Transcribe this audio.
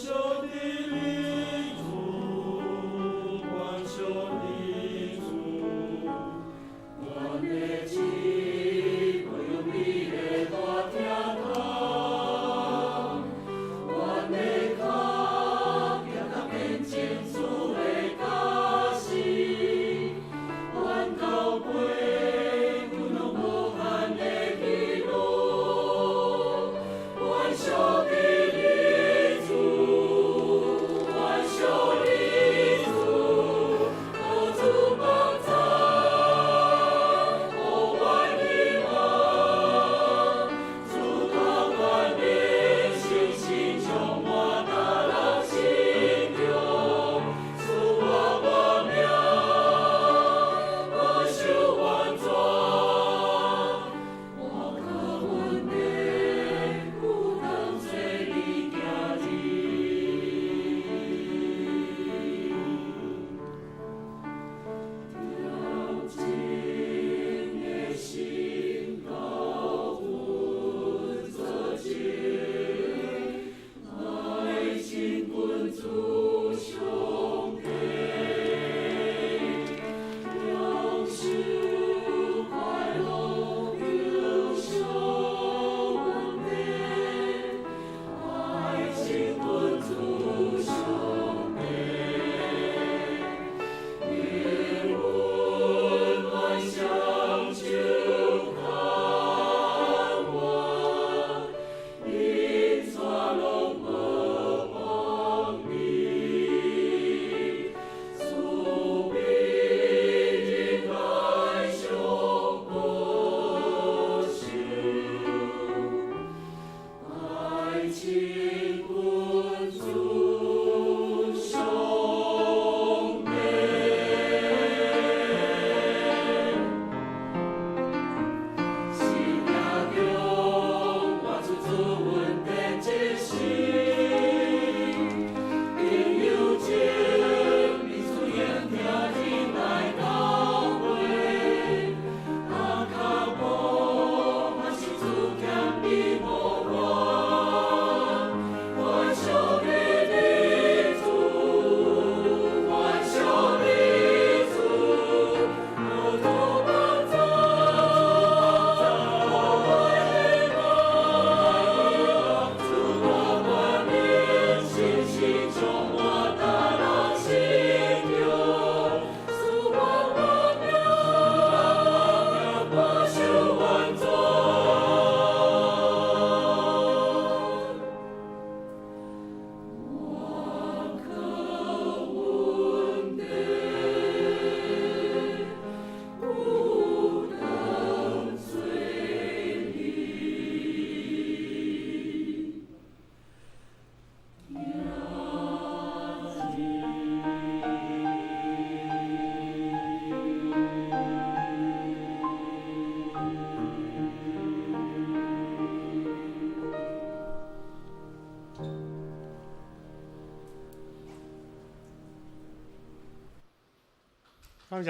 修的立足，万修立足，阮的心不用你的大天堂，阮的脚行到面前主的家时，阮到尾阮拢无限的喜乐，阮修的立足，阮修立足，靠主帮助，互阮希望，主靠阮的信心充满咱人心中，赐我命，保守完全，我靠阮的有当做你行调静的心交阮做情，爱情本主上帝，享受快乐忧伤稳定，爱情本主上帝，灵魂万象就看我，因抓拢无忘你，主必应该上保守，爱情本主上帝。心命中活出主稳定之心，朋友情，你自然听进来到位，阿卡无嘛是主欠你无我，我修的立足，我修立足，我多帮助，我希望，主我万年信心充满咱人心中，赐我命，保守完全，我靠阮的有当做他们讲。